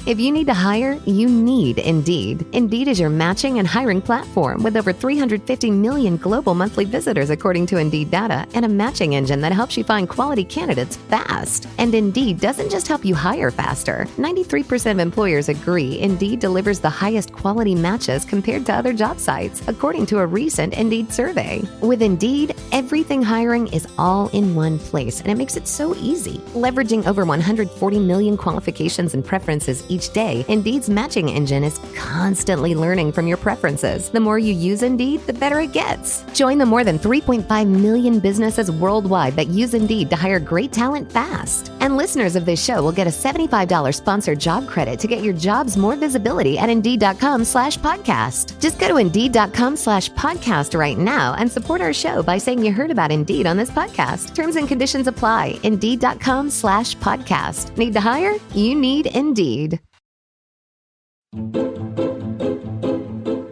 If you need to hire, you need Indeed. Indeed is your matching and hiring platform with over 350 million global monthly visitors according to Indeed data and a matching engine that helps you find quality candidates fast. And Indeed doesn't just help you hire faster. 93% of employers agree Indeed delivers the highest quality matches compared to other job sites, according to a recent Indeed survey. With Indeed, everything hiring is all in one place, and it makes it so easy. Leveraging over 140 million qualifications and preferences each day, Indeed's matching engine is constantly learning from your preferences. The more you use Indeed, the better it gets. Join the more than 3.5 million businesses worldwide that use Indeed to hire great talent fast. And listeners of this show will get a $75 sponsored job credit to get your jobs more visibility at Indeed.com/podcast. Just go to Indeed.com/podcast right now and support our show by saying you heard about Indeed on this podcast. Terms and conditions apply. Indeed.com/podcast. Need to hire? You need Indeed.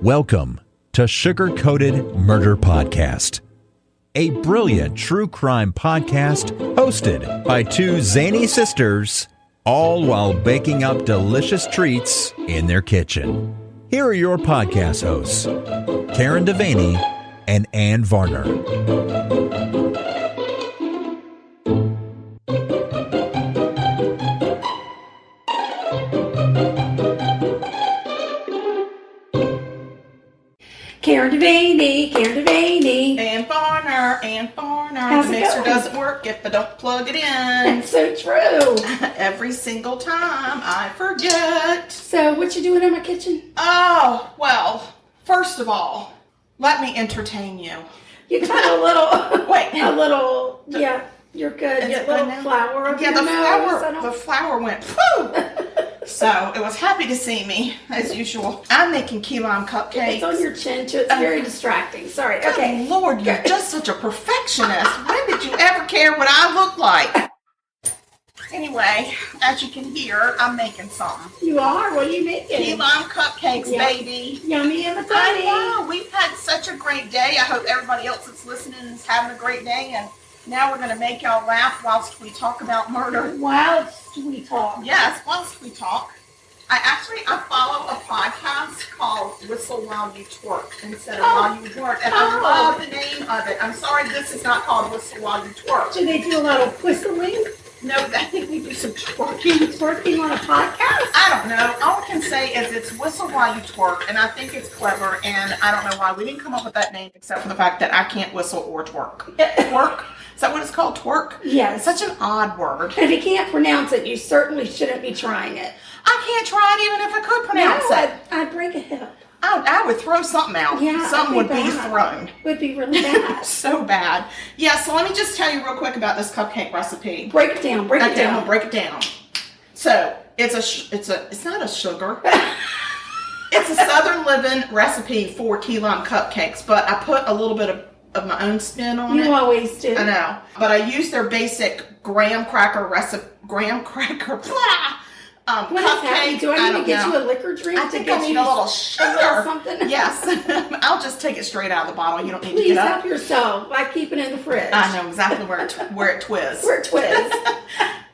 Welcome to Sugar-Coated Murder Podcast, a brilliant true crime podcast hosted by two zany sisters, all while baking up delicious treats in their kitchen. Here are your podcast hosts, Karen Devaney and Ann Varner. Karen Devaney. Ann Varner. How's the it mixer going? doesn't work if I don't plug it in. That's so true. Every single time I forget. So, what you doing in my kitchen? Oh, well, first of all, let me entertain you. You got a little, Wait. yeah, you're good. Is You it got a good little now? flour up Yeah, your the nose. flour went poof. So it was happy to see me, as usual. I'm making key lime cupcakes. It's on your chin, too. It's very distracting. Sorry. Okay. Good Lord, you're just such a perfectionist. When did you ever care what I look like? Anyway, as you can hear, I'm making something. You are? What are you making? Key lime cupcakes, Yeah. baby. Yummy and I tiny. know. We've had such a great day. I hope everybody else that's listening is having a great day. And now we're going to make y'all laugh whilst we talk about murder. Whilst we talk. Yes, whilst we talk. I follow a podcast called Whistle While You Twerk instead of While You Work. And I love the name of it. I'm sorry this is not called Whistle While You Twerk. Do they do a lot of whistling? No, I think we do some twerking. Twerking on a podcast? I don't know. All I can say is it's Whistle While You Twerk, and I think it's clever, and I don't know why we didn't come up with that name except for the fact that I can't whistle or twerk. Twerk? Is that what it's called? Twerk? Yes. It's such an odd word. If you can't pronounce it, you certainly shouldn't be trying it. I can't try it even if I could pronounce it. I'd break a hip. I would throw something out. Yeah, Something would be bad. thrown. Would be really bad. So bad. Yeah, so let me just tell you real quick about this cupcake recipe. Break it down. Break it down. Break it down. So it's not a sugar. It's a Southern Living recipe for key lime cupcakes, but I put a little bit of my own spin on it. You always do. I know, but I use their basic graham cracker What is cupcake. happening? Do I need to get you a liquor drink? I think to I get need you a little sugar. A little something? Yes. I'll just take it straight out of the bottle. You don't need Please to get up. help yourself by keeping it in the fridge. I know exactly where it twiz. Where it twiz.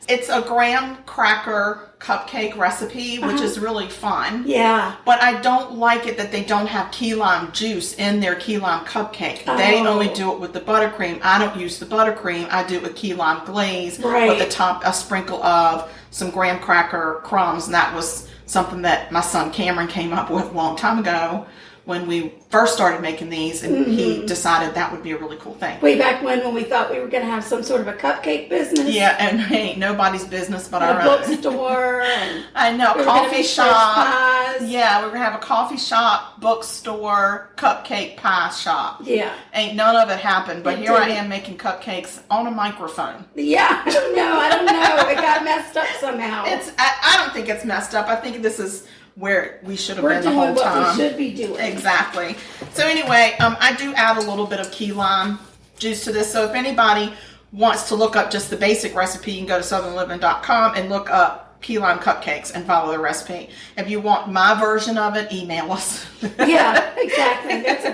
It's a graham cracker cupcake recipe, which is really fun. Yeah. But I don't like it that they don't have key lime juice in their key lime cupcake. They only do it with the buttercream. I don't use the buttercream. I do it with key lime glaze. Right. With the top, a sprinkle of some graham cracker crumbs. And that was something that my son Cameron came up with a long time ago when we first started making these, and he decided that would be a really cool thing. Way back when we thought we were going to have some sort of a cupcake business. Yeah, and ain't nobody's business but our a own. bookstore. And I know, we were gonna coffee make shop. fresh pies. Yeah, we're gonna have a coffee shop, bookstore, cupcake pie shop. Yeah. Ain't none of it happened, but It here I didn't. am making cupcakes on a microphone. Yeah, I don't know. It got messed up somehow. I don't think it's messed up. I think this is where we should have We're been the doing whole what time. we should be doing. Exactly. So anyway, I do add a little bit of key lime juice to this. So if anybody wants to look up just the basic recipe, you can go to southernliving.com and look up Key Lime Cupcakes and follow the recipe. If you want my version of it, email us. Yeah, exactly. That's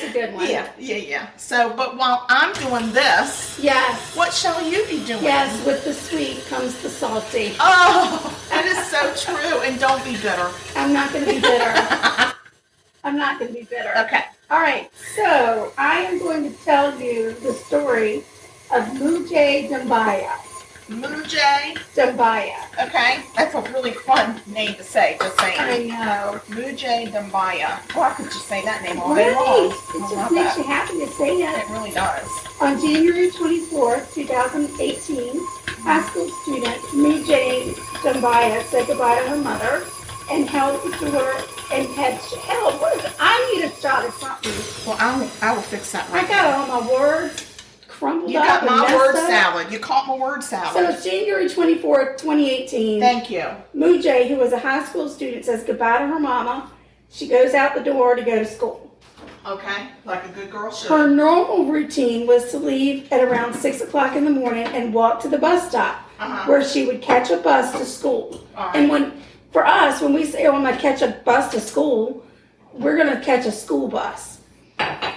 a good one. Yeah. So, but while I'm doing this, yes, what shall you be doing? Yes, with the sweet comes the salty. Oh, that is so true. And don't be bitter. I'm not going to be bitter. I'm not going to be bitter. Okay. All right. So I am going to tell you the story of Mujey Dumbuya. Mujey Dumbuya. Okay, that's a really fun name to say. Just saying. I know. Mujey Dumbuya. Well, I could just say that name all day long. It just makes you happy to say it. It really does. On January 24th, 2018, high school student Mujey Dumbuya said goodbye to her mother and held the door and had held. What is it? I need a shot of something. Well, I will fix that right I got all my words crumbled You up. got my and word messed up. salad. You caught my word salad. So it's January 24th, 2018. Thank you. Mujey, who was a high school student, says goodbye to her mama. She goes out the door to go to school. Okay, like a good girl should. Her normal routine was to leave at around 6 o'clock in the morning and walk to the bus stop, where she would catch a bus to school. Right. And for us, when we say, oh, I'm going to catch a bus to school, we're going to catch a school bus.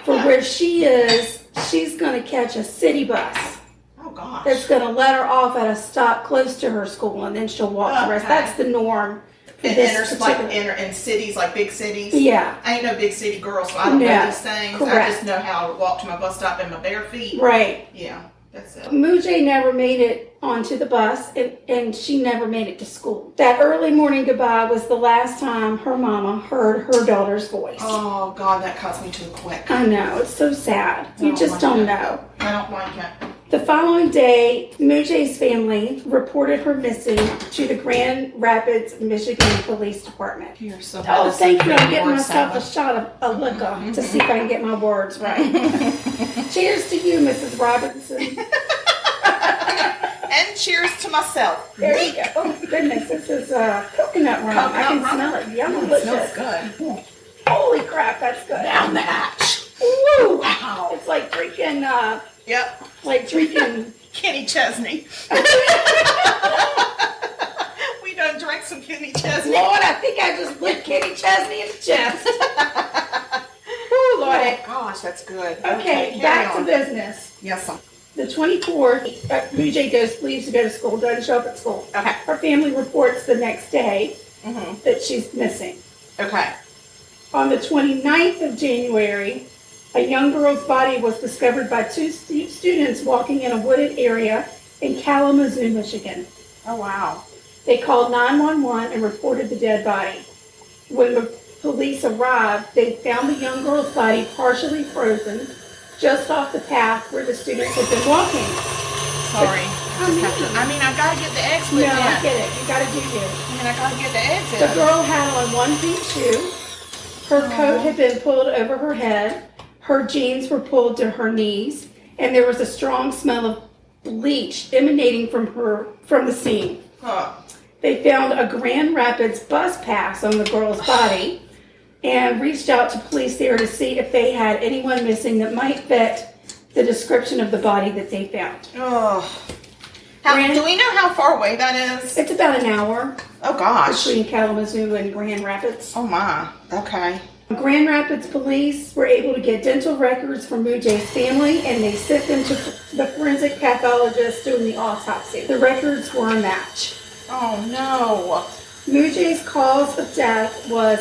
For where she is, she's going to catch a city bus. Oh, gosh. That's going to let her off at a stop close to her school, and then she'll walk the rest. That's the norm. In cities, like big cities. Yeah. I ain't no big city girl, so I don't know these things. Correct. I just know how to walk to my bus stop in my bare feet. Right. Yeah, that's it. Mujey never made it onto the bus, and she never made it to school. That early morning goodbye was the last time her mama heard her daughter's voice. Oh, God, that cuts me to the quick. I know. It's so sad. You just don't know. I don't like it. The following day, Mujey's family reported her missing to the Grand Rapids, Michigan Police Department. You're so Oh, thank you. I'm getting myself a shot of liquor to see if I can get my words right. Cheers to you, Mrs. Robinson. And cheers to myself. There you go. Oh, goodness. This is coconut rum. I can smell it. Yum, delicious. It smells good. Holy crap, that's good. Down the hatch. Woo! Wow. It's like drinking, Yep. like drinking. Kenny Chesney. We done drank some Kenny Chesney. Lord, I think I just licked Kenny Chesney in the chest. Oh, Lord. Oh, gosh, that's good. Okay, back to business. Yes, sir. The 24th, Mujey leaves to go to school, doesn't show up at school. Okay. Her family reports the next day that she's missing. Okay. On the 29th of January, a young girl's body was discovered by two students walking in a wooded area in Kalamazoo, Michigan. Oh, wow. They called 911 and reported the dead body. When the police arrived, they found the young girl's body partially frozen just off the path where the students had been walking. Sorry. I gotta get the eggs with No, I get it. You gotta do you. I gotta get the eggs in. The girl had on one pink shoe. Her coat had been pulled over her head. Her jeans were pulled to her knees, and there was a strong smell of bleach emanating from the scene. Huh. They found a Grand Rapids bus pass on the girl's body and reached out to police there to see if they had anyone missing that might fit the description of the body that they found. Oh. Do we know how far away that is? It's about an hour. Oh, gosh. Between Kalamazoo and Grand Rapids. Oh, my. Okay. Grand Rapids police were able to get dental records from Mujey's family, and they sent them to the forensic pathologist doing the autopsy. The records were a match. Oh, no. Mujey's cause of death was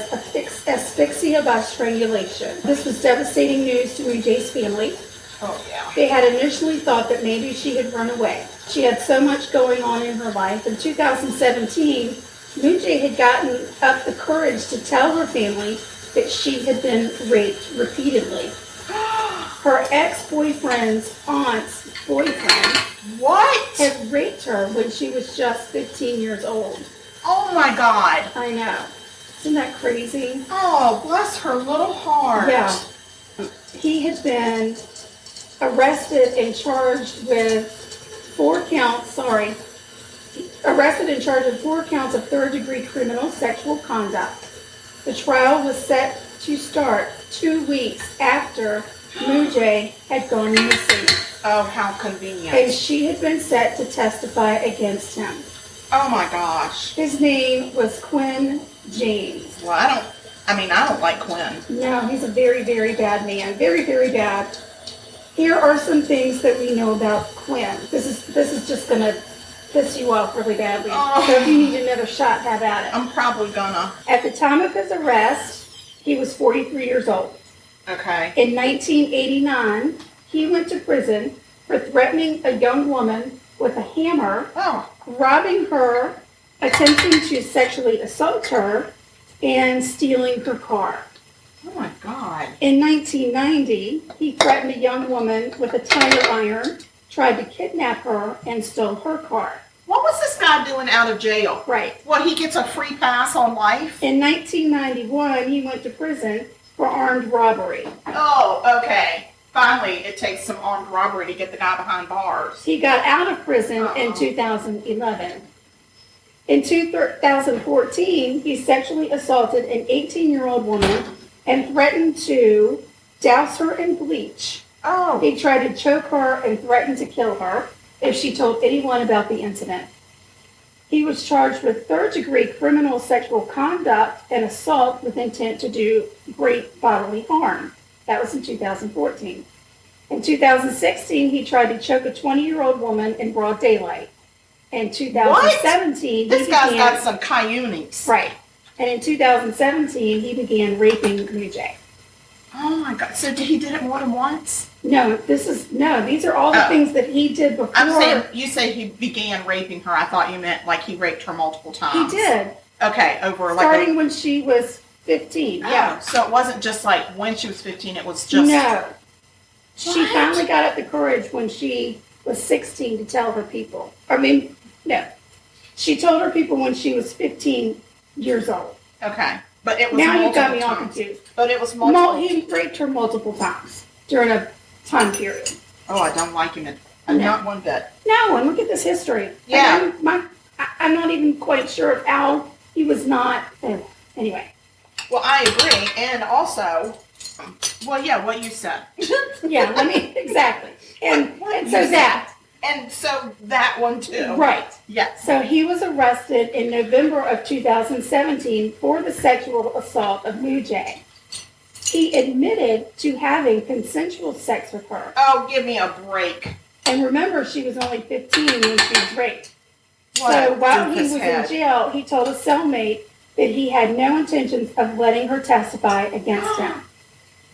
asphyxia by strangulation. This was devastating news to Mujey's family. Oh, yeah. They had initially thought that maybe she had run away. She had so much going on in her life. In 2017, Mujey had gotten up the courage to tell her family that she had been raped repeatedly. Her ex-boyfriend's aunt's boyfriend had raped her when she was just 15 years old. Oh, my God. I know. Isn't that crazy? Oh, bless her little heart. Yeah. He had been arrested and charged with 4 counts of third-degree criminal sexual conduct. The trial was set to start 2 weeks after Mujey had gone missing. Oh, how convenient. And she had been set to testify against him. Oh my gosh. His name was Quinn James. Well, I don't like Quinn. No, he's a very, very bad man. Very, very bad. Here are some things that we know about Quinn. This is just going to piss you off really badly. So if you need another shot, have at it. I'm probably gonna. At the time of his arrest, he was 43 years old. Okay. In 1989, he went to prison for threatening a young woman with a hammer, robbing her, attempting to sexually assault her, and stealing her car. Oh my God. In 1990, he threatened a young woman with a tire iron, tried to kidnap her, and stole her car. What was this guy doing out of jail? Right. What, he gets a free pass on life? In 1991, he went to prison for armed robbery. Oh, okay. Finally, it takes some armed robbery to get the guy behind bars. He got out of prison in 2011. In 2014, he sexually assaulted an 18-year-old woman and threatened to douse her in bleach. Oh. He tried to choke her and threatened to kill her if she told anyone about the incident. He was charged with third-degree criminal sexual conduct and assault with intent to do great bodily harm. That was in 2014. In 2016, he tried to choke a 20-year-old woman in broad daylight. In 2017, This guy's got some cayunis. Right. And in 2017, he began raping Mujey. Oh my God. So he did it more than once? No, these are all the things that he did before. I'm saying, you say he began raping her. I thought you meant like he raped her multiple times. He did. Okay, Starting when she was 15. Yeah. So it wasn't just like when she was 15, it was just... No. She finally got up the courage when she was 16 to tell her people. She told her people when she was 15 years old. Okay. But it was now multiple you got me times. all confused. But it was multiple... He raped her multiple times during a time period. Oh, I don't like him. Not one bit. No, and look at this history. Yeah. I'm not even quite sure of how he was not... Anyway. Well, I agree. And also... Well, yeah, what you said. Yeah, exactly. And so that... And so that one too. Right. Yes. So he was arrested in November of 2017 for the sexual assault of Mujey. He admitted to having consensual sex with her. Oh, give me a break. And remember, she was only 15 when she was raped. So while he was in jail, he told a cellmate that he had no intentions of letting her testify against him.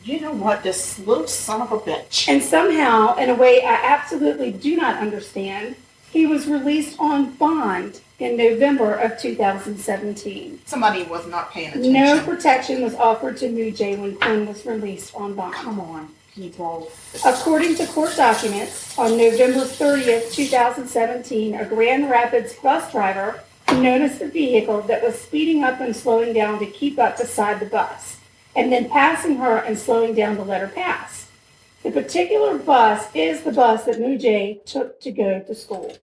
You know what, this little son of a bitch. And somehow, in a way I absolutely do not understand, he was released on bond in November of 2017. Somebody was not paying attention. No protection was offered to Mujey when Quinn was released on bond. Come on, people. According to court documents, on November 30th, 2017, a Grand Rapids bus driver noticed a vehicle that was speeding up and slowing down to keep up beside the bus, and then passing her and slowing down to let her pass. The particular bus is the bus that Mujey took to go to school.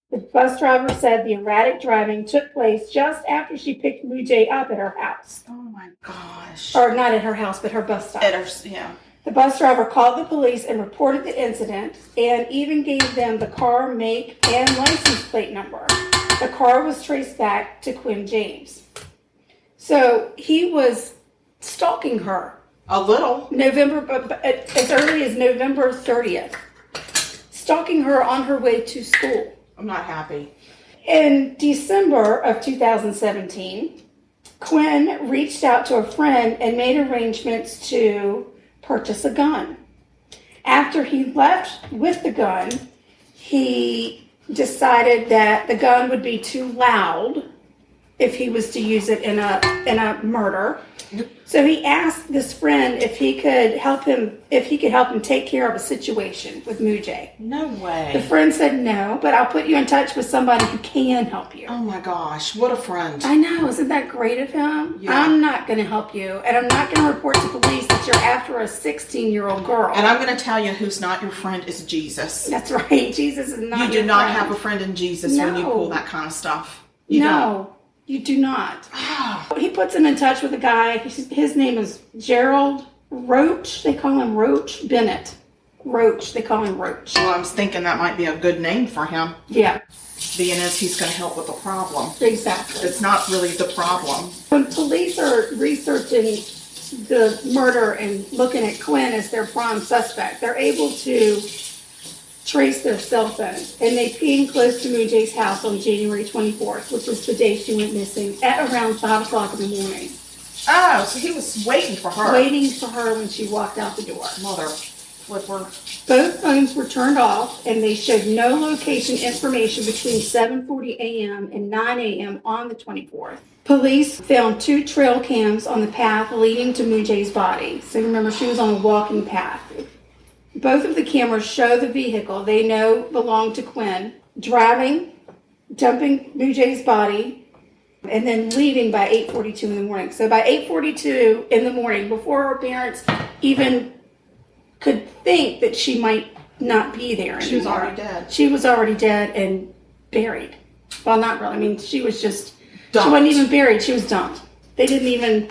The bus driver said the erratic driving took place just after she picked Mujey up at her house. Oh my gosh. Or not at her house, but her bus stop. Yeah. The bus driver called the police and reported the incident and even gave them the car make and license plate number. The car was traced back to Quinn James. So he was stalking her. A little. As early as November 30th. Stalking her on her way to school. I'm not happy. In December of 2017, Quinn reached out to a friend and made arrangements to purchase a gun. After he left with the gun, he decided that the gun would be too loud if he was to use it in a murder. So he asked this friend if he could help him take care of a situation with Mujey. No way. The friend said no, but I'll put you in touch with somebody who can help you. Oh my gosh, what a friend. I know, isn't that great of him? Yeah. I'm not going to help you, and I'm not going to report to police that you're after a 16-year-old girl. And I'm going to tell you who's not your friend is Jesus. That's right, Jesus is not your friend. You do not have a friend in Jesus when you pull that kind of stuff. You don't. You do not. He puts him in touch with a guy. His name is Gerald Roach. They call him Roach Bennett. Roach. They call him Roach. Well, I was thinking that might be a good name for him. Yeah. being as he's going to help with the problem. Exactly. It's not really the problem. When police are researching the murder and looking at Quinn as their prime suspect, they're able to trace their cell phone. And they pinged close to Mujey's house on January 24th, which is the day she went missing, at around 5 o'clock in the morning. Oh, so he was waiting for her. Waiting for her when she walked out the door. Mother flipper. Both phones were turned off, and they showed no location information between 7:40 a.m. and 9 a.m. on the 24th. Police found 2 trail cams on the path leading to Mujey's body. So remember, she was on a walking path. Both of the cameras show the vehicle they know belonged to Quinn, driving, dumping Mujey's body, and then leaving by 8:42 in the morning. So by 8:42 in the morning, before her parents even could think that she might not be there anymore. She was already dead. She was already dead and buried. Well, not really. I mean, she was just, dumped. She wasn't even buried. She was dumped. They didn't even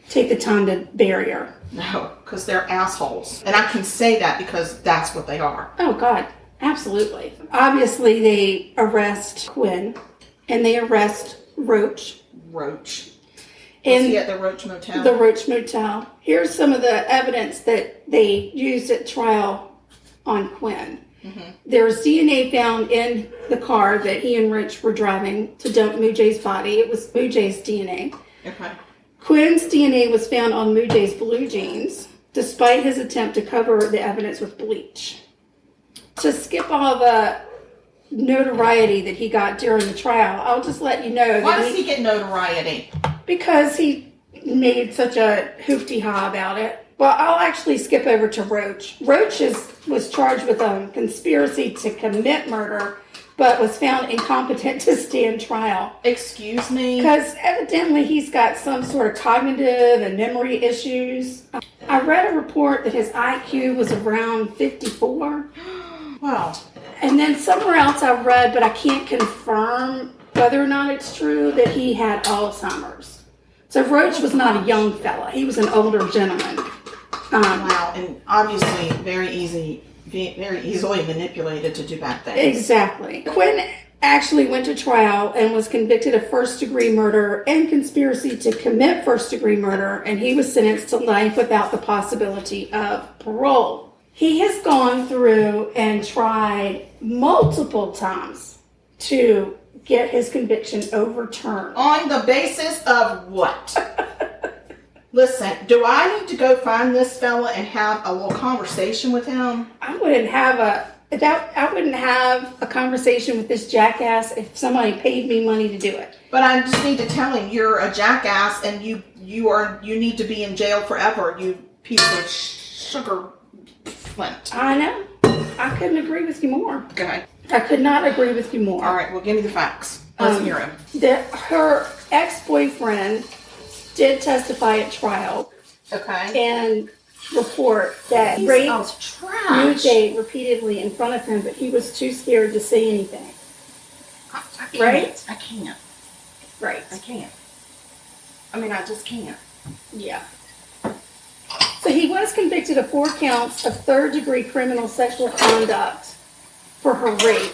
take the time to bury her. No, because they're assholes. And I can say that because that's what they are. Oh, God. Absolutely. Obviously, they arrest Quinn and they arrest Roach. Roach. And was he at the Roach Motel? The Roach Motel. Here's some of the evidence that they used at trial on Quinn. Mm-hmm. There's DNA found in the car that he and Roach were driving to dump Mujey's body. It was Mujey's DNA. Okay. Quinn's DNA was found on Mujey's blue jeans, despite his attempt to cover the evidence with bleach. To skip all the notoriety that he got during the trial, I'll just let you know. Why does he get notoriety? Because he made such a hoopty-ha about it. Well, I'll actually skip over to Roach. Roach was charged with a conspiracy to commit murder, but was found incompetent to stand trial. Excuse me? Because evidently he's got some sort of cognitive and memory issues. I read a report that his IQ was around 54. Wow. And then somewhere else I read, but I can't confirm whether or not it's true, that he had Alzheimer's. So Roach was not a young fella. He was an older gentleman. Wow, and obviously very easily manipulated to do bad things. Exactly. Quinn actually went to trial and was convicted of first-degree murder and conspiracy to commit first-degree murder, and he was sentenced to life without the possibility of parole. He has gone through and tried multiple times to get his conviction overturned. On the basis of what? Listen, do I need to go find this fella and have a little conversation with him? I wouldn't have a conversation with this jackass if somebody paid me money to do it. But I just need to tell him you're a jackass and you need to be in jail forever, you piece of sugar flint. I know. I couldn't agree with you more. Okay. I could not agree with you more. All right, well, give me the facts. Let's hear him. Her ex-boyfriend did testify at trial. Okay. And report that he raped Mujey repeatedly in front of him, but he was too scared to say anything. I can't. Right? I can't. Right. I can't. I mean, I just can't. Yeah. So he was convicted of 4 counts of third-degree criminal sexual conduct for her rape.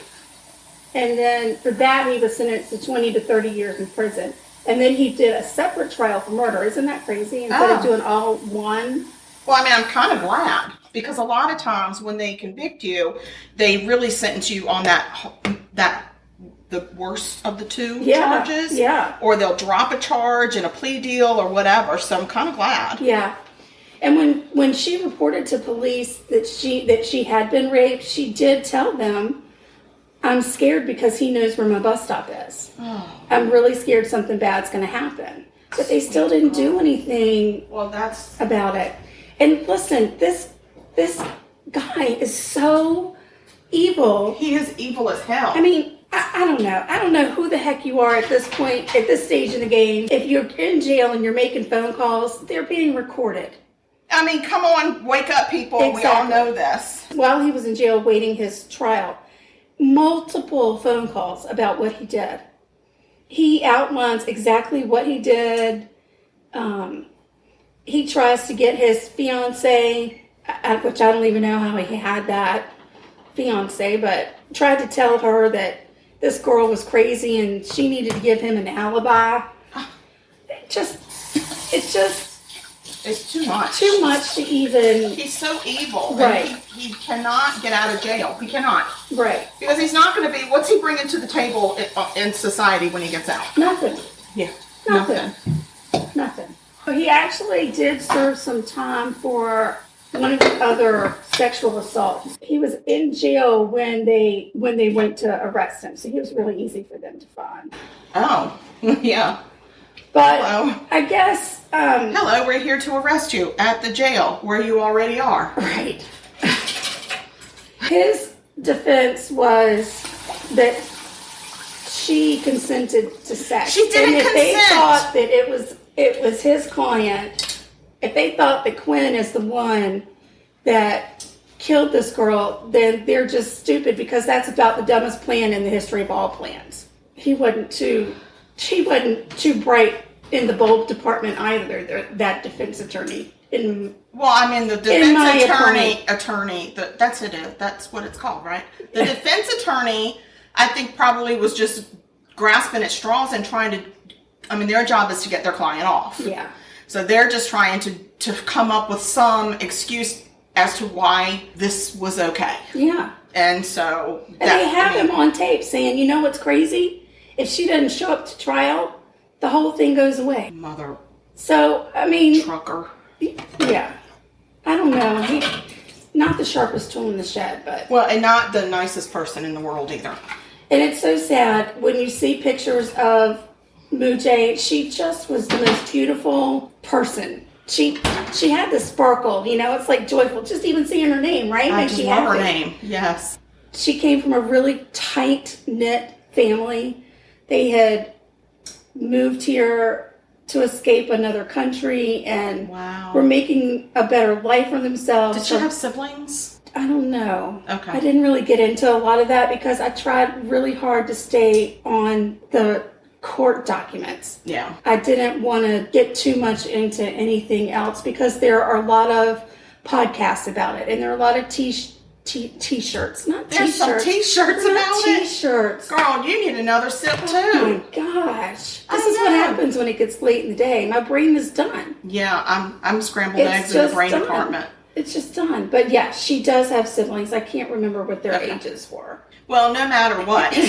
And then for that, he was sentenced to 20 to 30 years in prison. And then he did a separate trial for murder. Isn't that crazy? Instead of doing all one. Well, I mean, I'm kind of glad. Because a lot of times when they convict you, they really sentence you on the worst of the two charges. Yeah. Or they'll drop a charge in a plea deal or whatever. So I'm kind of glad. Yeah. And when she reported to police that she had been raped, she did tell them, I'm scared because he knows where my bus stop is. Oh. I'm really scared something bad's going to happen. But they still didn't do anything about it. And listen, this guy is so evil. He is evil as hell. I mean, I don't know. I don't know who the heck you are at this point, at this stage in the game. If you're in jail and you're making phone calls, they're being recorded. I mean, come on, wake up, people. Exactly. We all know this. While he was in jail waiting his trial, multiple phone calls about what he did. He outlines exactly what he did. He tries to get his fiance, which I don't even know how he had that fiance, but tried to tell her that this girl was crazy and she needed to give him an alibi. It's too much. Too much to even... He's so evil. Right. He cannot get out of jail. He cannot. Right. Because he's not going to be... What's he bringing to the table in society when he gets out? Nothing. Yeah. Nothing. He actually did serve some time for one of the other sexual assaults. He was in jail when they went to arrest him, so he was really easy for them to find. Oh, yeah. But hello. I guess... hello, we're here to arrest you at the jail where you already are. Right. His defense was that she consented to sex. She didn't consent. And if they thought that it was his client, if they thought that Quinn is the one that killed this girl, then they're just stupid, because that's about the dumbest plan in the history of all plans. She wasn't too bright in the bold department either, that defense attorney. The defense attorney, that's what it's called, right? The defense attorney, I think, probably was just grasping at straws and trying to, their job is to get their client off. Yeah. So they're just trying to come up with some excuse as to why this was okay. Yeah. And so... And they have him on tape saying, you know what's crazy? If she doesn't show up to trial, the whole thing goes away. Mother... So, trucker. Yeah. I don't know. He's not the sharpest tool in the shed, but... Well, and not the nicest person in the world either. And it's so sad when you see pictures of Mujey. She just was the most beautiful person. She had the sparkle, it's like joyful. Just even seeing her name, right? I just love her name, yes. She came from a really tight-knit family. They had moved here to escape another country and were making a better life for themselves. Did she have siblings? I don't know. Okay. I didn't really get into a lot of that because I tried really hard to stay on the court documents. Yeah. I didn't want to get too much into anything else because there are a lot of podcasts about it and there are a lot of t-shirts. There's some t-shirts about it? T-shirts. Girl, you need another sip too. Oh my gosh. This is what happens when it gets late in the day. My brain is done. Yeah, I'm scrambled eggs in the brain department. It's just done. But yeah, she does have siblings. I can't remember what their ages were. Well, no matter what,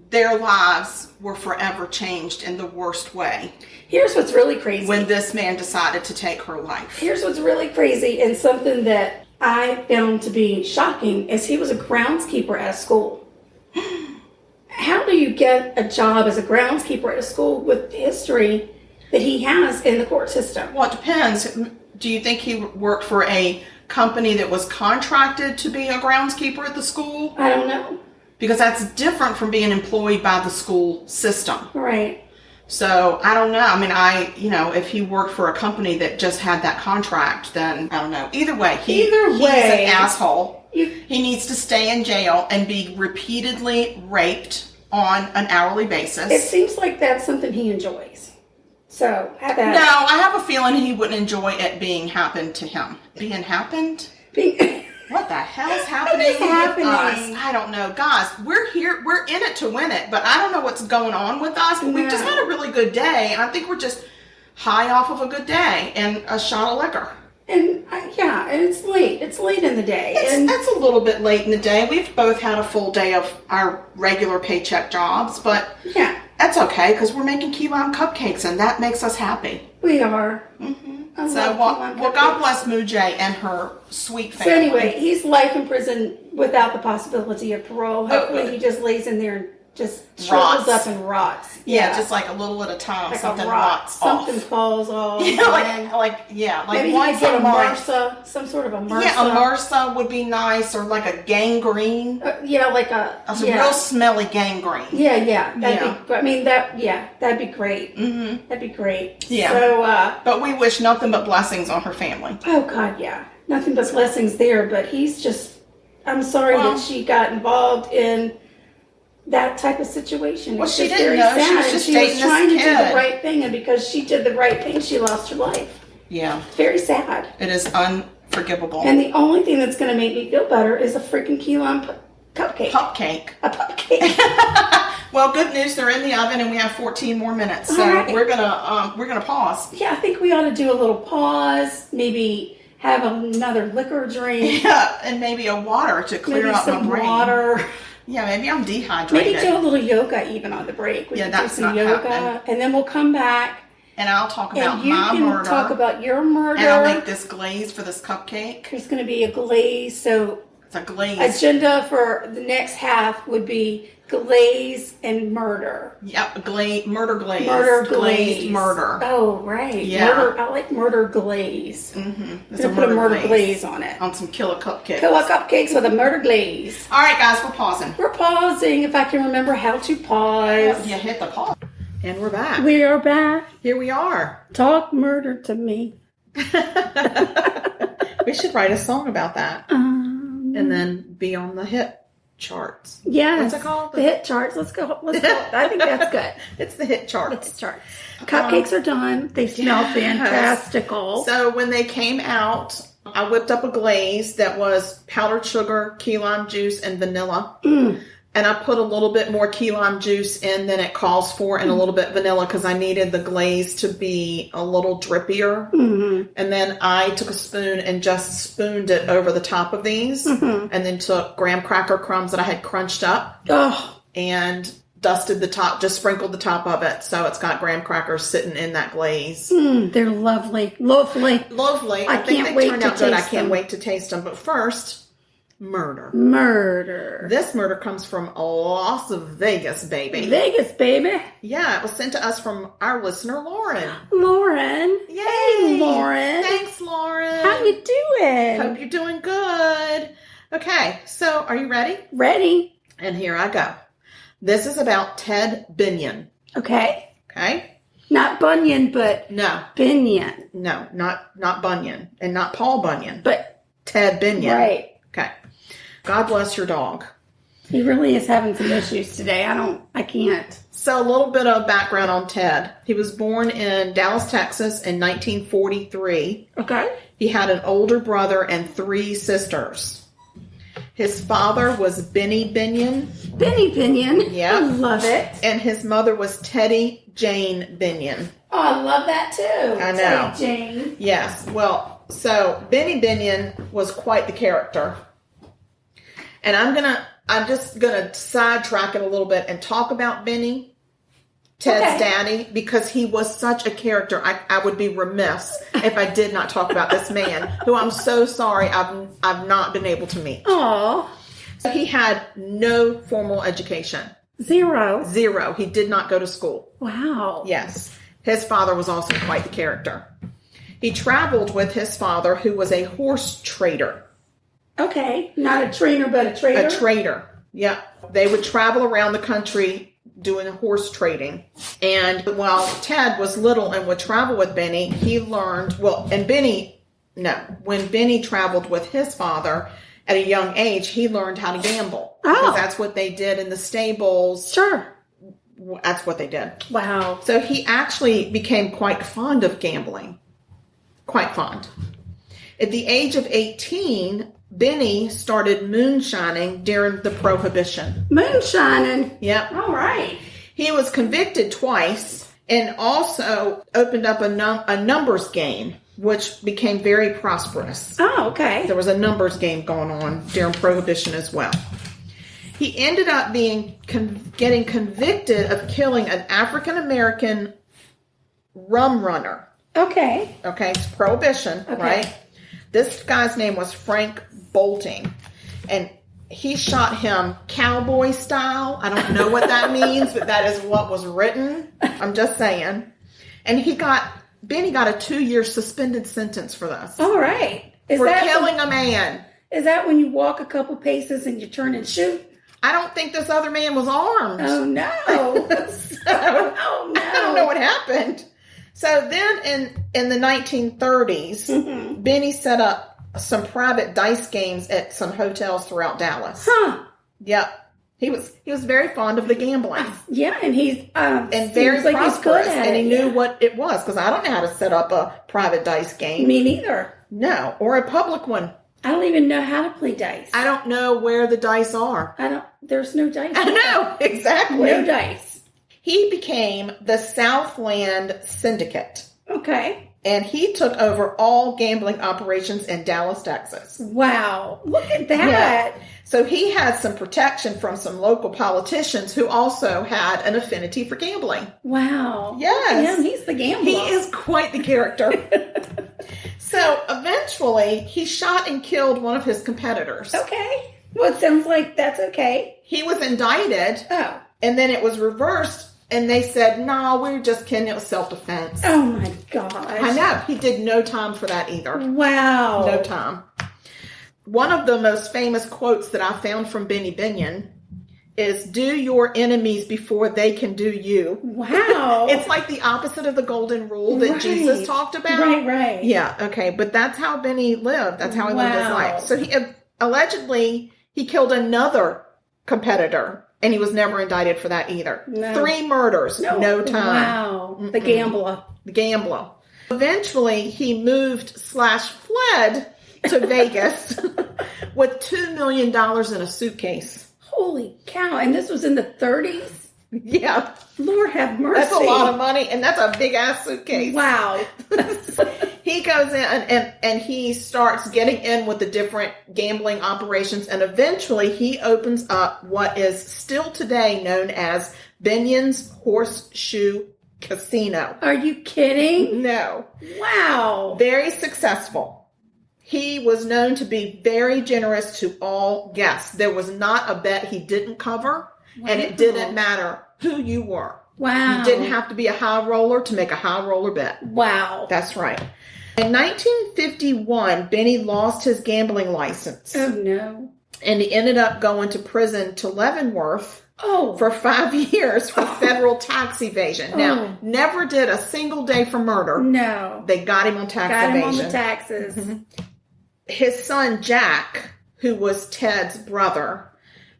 their lives were forever changed in the worst way. Here's what's really crazy. When this man decided to take her life. Here's what's really crazy and something that I found to be shocking is he was a groundskeeper at a school. How do you get a job as a groundskeeper at a school with the history that he has in the court system? Well, it depends. Do you think he worked for a company that was contracted to be a groundskeeper at the school? I don't know. Because that's different from being employed by the school system. Right. So, I don't know. If he worked for a company that just had that contract, then I don't know. Either way, he's an asshole. He needs to stay in jail and be repeatedly raped on an hourly basis. It seems like that's something he enjoys. So, No, I have a feeling he wouldn't enjoy it being happened to him. What the hell's happening with us? I don't know. Guys, we're here. We're in it to win it, but I don't know what's going on with us. No. We've just had a really good day, and I think we're just high off of a good day and a shot of liquor. And and it's late. It's late in the day. It's a little bit late in the day. We've both had a full day of our regular paycheck jobs, but that's okay because we're making Key Lime Cupcakes, and that makes us happy. We are. Mm-hmm. God bless Mujey and her sweet family. So anyway, he's life in prison without the possibility of parole. Hopefully he just lays in there and just shrivels up and rots. Yeah, just like a little at a time. Like something rots off. Something falls off. Maybe once get a MRSA, some sort of a MRSA. Yeah, a MRSA would be nice, or like a gangrene. Real smelly gangrene. That'd be great. Mm-hmm. That'd be great. Yeah. So, but we wish nothing but blessings on her family. Oh God, yeah, nothing but blessings there. But he's just, I'm sorry that she got involved in that type of situation. Well, she didn't know. She was just dating this kid. She was trying to do the right thing, and because she did the right thing, she lost her life. Yeah. Very sad. It is unforgivable. And the only thing that's going to make me feel better is a freaking Key Lime Cupcake. Cupcake. A cupcake. Well, good news, they're in the oven and we have 14 more minutes. So we're gonna pause. Yeah, I think we ought to do a little pause, maybe have another liquor drink. Yeah, and maybe a water to clear out my brain. Maybe some water. Yeah, maybe I'm dehydrated. Maybe do a little yoga even on the break. We yeah, can that's do some not yoga, happening. And then we'll come back. And I'll talk about and you my can murder. Talk about your murder. And I'll make this glaze for this cupcake. There's going to be a glaze. So it's a glaze. Agenda for the next half would be glaze and murder. Yep, murder glaze. Murder Glazed glaze. murder. Oh, right. Yeah. Murder, I like murder glaze. Mm-hmm. Put a murder glaze on it. On some killer cupcakes. Killer cupcakes with a murder glaze. All right, guys, we're pausing. We're pausing. If I can remember how to pause. Yeah, hit the pause. And we're back. We are back. Here we are. Talk murder to me. We should write a song about that. And then be on the hit charts. Yes. What's it called? The hit charts. Let's go. I think that's good. It's the hit charts. It's charts. Cupcakes are done. They smell fantastical. So when they came out, I whipped up a glaze that was powdered sugar, key lime juice, and vanilla. And I put a little bit more key lime juice in than it calls for and a little bit vanilla because I needed the glaze to be a little drippier. And then I took a spoon and just spooned it over the top of these and then took graham cracker crumbs that I had crunched up and dusted the top, just sprinkled the top of it. So it's got graham crackers sitting in that glaze. They're lovely. Lovely. I think they turned out good. I can't wait to taste them. But first... Murder. This murder comes from Las Vegas, baby. Vegas, baby. Yeah, it was sent to us from our listener, Lauren. Lauren. Yay. Hey, Lauren. Thanks, Lauren. How you doing? Hope you're doing good. Okay, so are you ready? Ready. And here I go. This is about Ted Binion. Okay. Okay? Not Bunyan, but... No. Binion. No, not Bunyan. And not Paul Bunyan. But... Ted Binion. Right. Okay. God bless your dog. He really is having some issues today. I can't. So a little bit of background on Ted. He was born in Dallas, Texas in 1943. Okay. He had an older brother and 3 sisters. His father was Benny Binion. Benny Binion. Yeah. I love it. And his mother was Teddy Jane Binion. Oh, I love that too. I know. Teddy Jane. Yes. Well, so Benny Binion was quite the character. And I'm just gonna sidetrack it a little bit and talk about Benny, Ted's daddy, because he was such a character. I would be remiss if I did not talk about this man, who I'm so sorry I've not been able to meet. Aw. So he had no formal education. Zero. He did not go to school. Wow. Yes. His father was also quite the character. He traveled with his father, who was a horse trader. Okay. Not a trainer, but a trader? A trader. Yeah. They would travel around the country doing horse trading. And while Ted was little and would travel with Benny, he learned, when Benny traveled with his father at a young age, he learned how to gamble. Oh. Because that's what they did in the stables. Sure. That's what they did. Wow. So he actually became quite fond of gambling. Quite fond. At the age of 18, Benny started moonshining during the Prohibition. Moonshining? Yep. All right. He was convicted twice and also opened up a numbers game, which became very prosperous. Oh, okay. There was a numbers game going on during Prohibition as well. He ended up getting convicted of killing an African-American rum runner. Okay. Okay, it's Prohibition, right? This guy's name was Frank Bolting, and he shot him cowboy style. I don't know what that means, but that is what was written. I'm just saying. And Benny got a 2-year suspended sentence for this. All right. For killing a man. Is that when you walk a couple paces and you turn and shoot? I don't think this other man was armed. Oh, no. Oh, no. I don't know what happened. So then in the 1930s, Benny set up some private dice games at some hotels throughout Dallas. Huh. Yep. He was very fond of the gambling. Yeah, and he's and very like prosperous, he's good at and he it. knew what it was, because I don't know how to set up a private dice game. Me neither. No, or a public one. I don't even know how to play dice. I don't know where the dice are. There's no dice. I know, exactly. No dice. He became the Southland Syndicate. Okay. And he took over all gambling operations in Dallas, Texas. Wow. Look at that. Yeah. So he had some protection from some local politicians who also had an affinity for gambling. Wow. Yes. Yeah, he's the gambler. He is quite the character. So eventually, he shot and killed one of his competitors. Okay. Well, it sounds like that's okay. He was indicted. Oh. And then it was reversed. And they said, no, we were just kidding. It was self-defense. Oh, my gosh. I know. He did no time for that either. Wow. No time. One of the most famous quotes that I found from Ted Binion is, do your enemies before they can do you. Wow. It's like the opposite of the golden rule that Jesus talked about. Right. Yeah, okay. But that's how Benny lived. That's how he lived his life. So he allegedly, he killed another competitor. And he was never indicted for that either. No. 3 murders, no time. Wow. The gambler. The gambler. Eventually, he moved/fled to Vegas with $2 million in a suitcase. Holy cow. And this was in the 30s? Yeah. Lord have mercy. That's a lot of money, and that's a big-ass suitcase. Wow. He goes in and he starts getting in with the different gambling operations, and eventually he opens up what is still today known as Binion's Horseshoe Casino. Are you kidding? No. Wow. Very successful. He was known to be very generous to all guests. There was not a bet he didn't cover, and it didn't matter who you were. Wow. You didn't have to be a high roller to make a high roller bet. Wow. That's right. In 1951, Benny lost his gambling license. Oh, no. And he ended up going to prison to Leavenworth for 5 years for federal tax evasion. Now, never did a single day for murder. No. They got him on tax evasion. Got him on the taxes. Mm-hmm. His son, Jack, who was Ted's brother,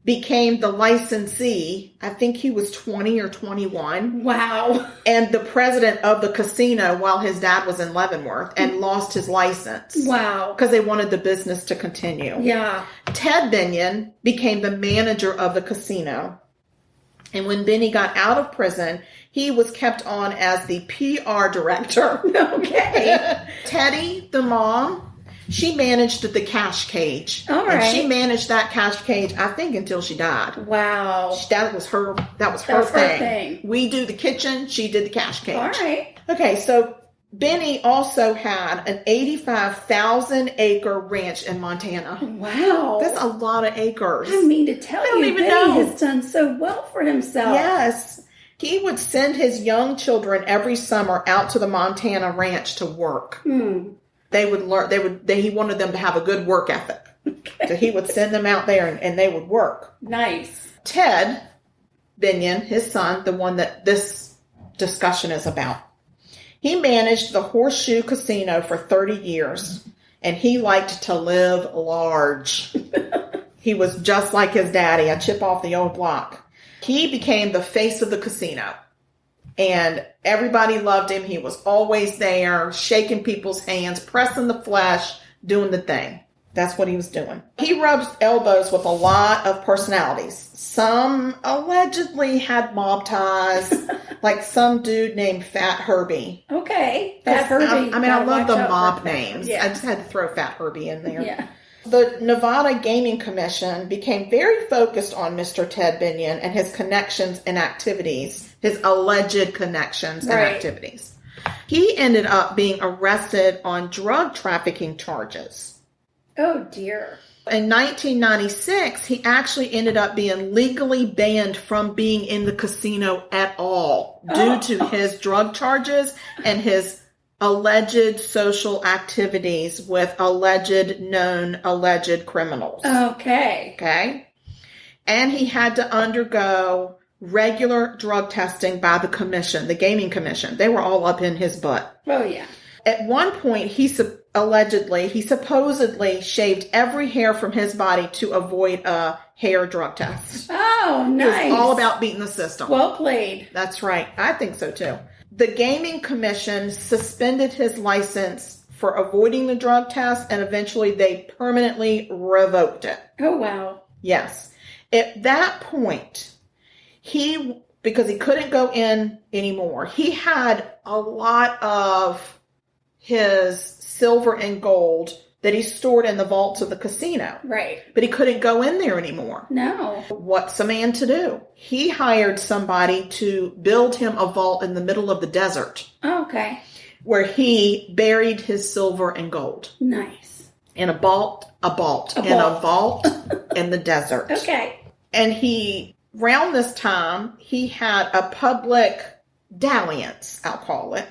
became the licensee. I think he was 20 or 21. Wow. And the president of the casino while his dad was in Leavenworth, and lost his license. Wow. Because they wanted the business to continue. Yeah. Ted Binion became the manager of the casino. And when Benny got out of prison, he was kept on as the PR director. Okay. Teddy, the mom, she managed the cash cage. All right. And she managed that cash cage, I think, until she died. Wow. That was her thing. We do the kitchen. She did the cash cage. All right. Okay, so Benny also had an 85,000-acre ranch in Montana. Wow. That's a lot of acres. I mean to tell you, Benny has done so well for himself. Yes. He would send his young children every summer out to the Montana ranch to work. They would learn. He wanted them to have a good work ethic. Okay. So he would send them out there and they would work. Nice. Ted Binion, his son, the one that this discussion is about, he managed the Horseshoe Casino for 30 years, and he liked to live large. He was just like his daddy, a chip off the old block. He became the face of the casino. And everybody loved him. He was always there, shaking people's hands, pressing the flesh, doing the thing. That's what he was doing. He rubbed elbows with a lot of personalities. Some allegedly had mob ties, like some dude named Fat Herbie. Okay. Fat Herbie. I love the mob names. Yeah. I just had to throw Fat Herbie in there. Yeah. The Nevada Gaming Commission became very focused on Mr. Ted Binion and his connections and activities, his alleged connections and activities. He ended up being arrested on drug trafficking charges. Oh, dear. In 1996, he actually ended up being legally banned from being in the casino at all due to his drug charges and his alleged social activities with known alleged criminals. Okay. Okay. And he had to undergo regular drug testing by the commission, the gaming commission. They were all up in his butt. Oh, yeah. At one point, he supposedly shaved every hair from his body to avoid a hair drug test. Oh, nice. It was all about beating the system. Well played. That's right. I think so, too. The gaming commission suspended his license for avoiding the drug test, and eventually they permanently revoked it. Oh, wow. Yes. At that point, because he couldn't go in anymore, he had a lot of his silver and gold that he stored in the vaults of the casino. Right. But he couldn't go in there anymore. No. What's a man to do? He hired somebody to build him a vault in the middle of the desert. Oh, okay. Where he buried his silver and gold. Nice. In a vault in the desert. Okay. And around this time, he had a public dalliance, I'll call it,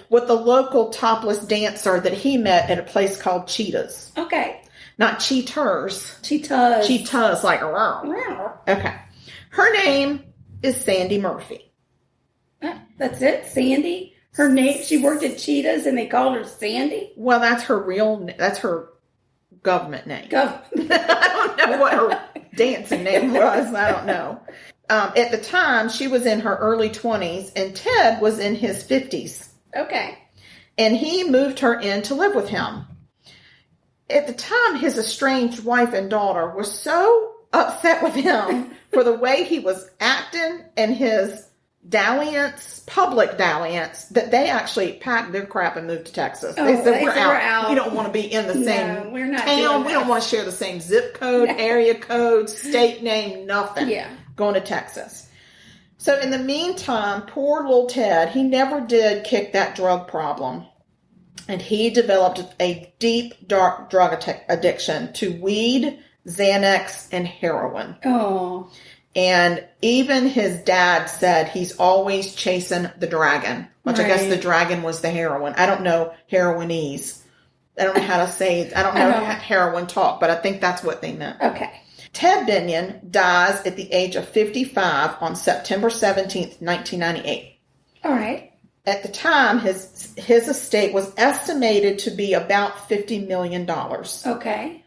with the local topless dancer that he met at a place called Cheetahs. Okay. Not cheaters. Cheetahs. Cheetahs, like, rawr. Okay. Her name is Sandy Murphy. That's it? Sandy? Her name, she worked at Cheetahs and they called her Sandy? Well, that's her government name. Go. I don't know what her dancing name was. I don't know. At the time, she was in her early 20s and Ted was in his 50s. Okay. And he moved her in to live with him. At the time, his estranged wife and daughter were so upset with him for the way he was acting and his public dalliance, that they actually packed their crap and moved to Texas. They said, we're out. We don't want to be in the same we're not town. We don't want to share the same zip code, area code, state name, nothing. Yeah. Going to Texas. So in the meantime, poor little Ted, he never did kick that drug problem. And he developed a deep, dark drug addiction to weed, Xanax, and heroin. Oh. And even his dad said he's always chasing the dragon, which I guess the dragon was the heroin. I don't know heroinese. I don't know how to say it. I don't know heroin talk, but I think that's what they meant. Okay. Ted Binion dies at the age of 55 on September 17th, 1998. All right. At the time, his estate was estimated to be about $50 million. Okay.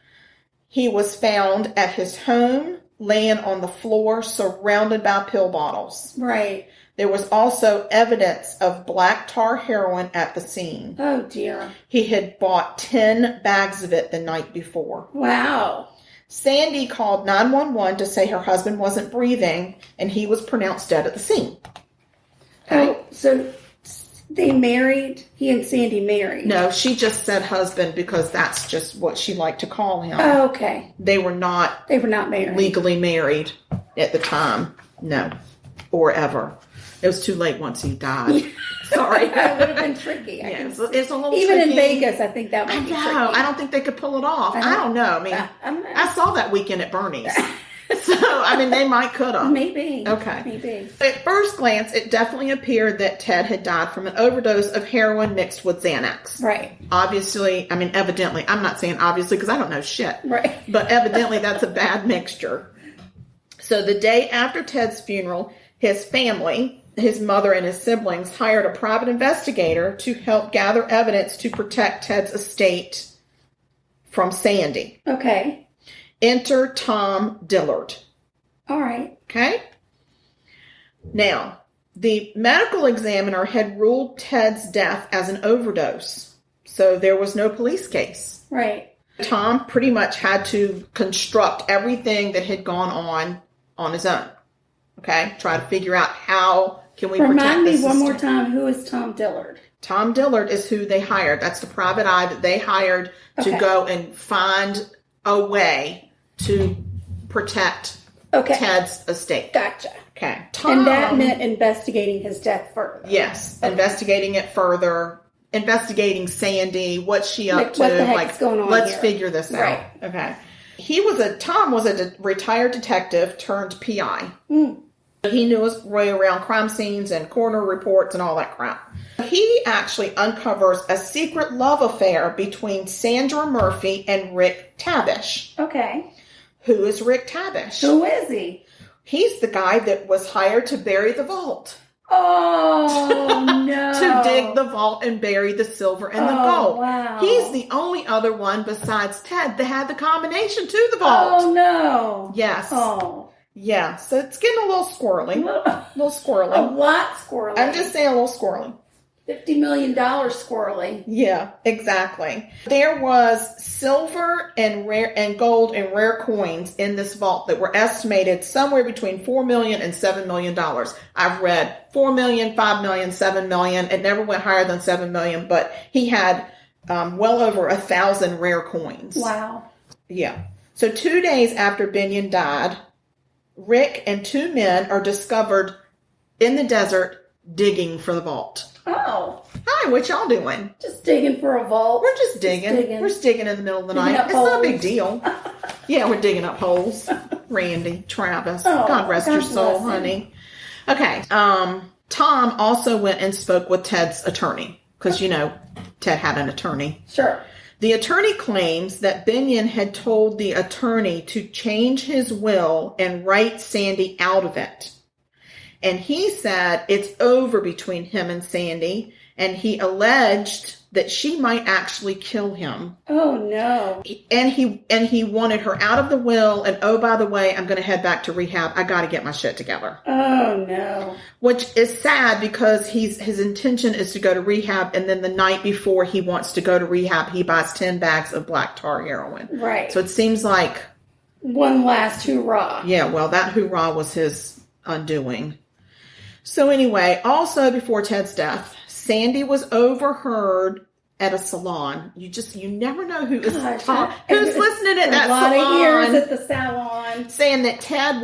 He was found at his home, laying on the floor, surrounded by pill bottles. Right. There was also evidence of black tar heroin at the scene. Oh, dear. He had bought 10 bags of it the night before. Wow. Sandy called 911 to say her husband wasn't breathing, and he was pronounced dead at the scene. Okay? Oh, so they married? He and Sandy married? No, she just said husband because that's just what she liked to call him. Oh, okay. They were not married. Legally married at the time. No. Or ever. It was too late once he died. Sorry. It would have been tricky. It's a little even tricky. In Vegas, I think that might be tricky. I don't think they could pull it off. I don't know. I mean, I saw that weekend at Bernie's. So, I mean, they might could have. Maybe. Okay. Maybe. At first glance, it definitely appeared that Ted had died from an overdose of heroin mixed with Xanax. Right. Obviously, I mean, evidently. I'm not saying obviously because I don't know shit. Right. But evidently, that's a bad mixture. So, the day after Ted's funeral, his family, his mother and his siblings, hired a private investigator to help gather evidence to protect Ted's estate from Sandy. Okay. Enter Tom Dillard. All right. Okay? Now, the medical examiner had ruled Ted's death as an overdose, so there was no police case. Right. Tom pretty much had to construct everything that had gone on his own. Okay? Try to figure out how can we protect this. Remind me one more time, who is Tom Dillard? Tom Dillard is who they hired. That's the private eye that they hired to go and find a way to protect Ted's estate. Gotcha. Okay. And that meant investigating his death further. Yes. Okay. Investigating it further. Investigating Sandy. What's she up to? What the heck's going on let's here? Figure this out. Right. Okay. Tom was a retired detective turned PI. Mm. He knew his way around crime scenes and coroner reports and all that crap. He actually uncovers a secret love affair between Sandra Murphy and Rick Tabish. Okay. Who is Rick Tabish? Who is he? He's the guy that was hired to bury the vault. Oh, no. To dig the vault and bury the silver and the gold. Wow. He's the only other one besides Ted that had the combination to the vault. Oh, no. Yes. Oh. Yeah, so it's getting a little squirrely. A little squirrely. A lot squirrely. I'm just saying a little squirrely. $50 million squirrely. Yeah, exactly. There was silver and gold and rare coins in this vault that were estimated somewhere between $4 million and $7 million. I've read $4 million, $5 million, $7 million. It never went higher than $7 million, but he had well over 1,000 rare coins. Wow. Yeah. So 2 days after Binion died, Rick and 2 men are discovered in the desert digging for the vault. Oh. Hi, what y'all doing? Just digging for a vault. We're just digging. We're just digging in the middle of the night. It's not a big deal. Yeah, we're digging up holes. Randy, Travis. God rest your soul, honey. Okay. Tom also went and spoke with Ted's attorney. Because, Ted had an attorney. Sure. The attorney claims that Binion had told the attorney to change his will and write Sandy out of it. And he said it's over between him and Sandy, and he alleged that she might actually kill him. Oh, no. And he wanted her out of the will, and oh, by the way, I'm going to head back to rehab. I got to get my shit together. Oh, no. Which is sad because his intention is to go to rehab, and then the night before he wants to go to rehab, he buys 10 bags of black tar heroin. Right. So it seems like... one last hoorah. Yeah, well, that hoorah was his undoing. So anyway, also before Ted's death, Sandy was overheard at a salon. You never know who's listening at that salon. A lot of ears at the salon. Saying that Ted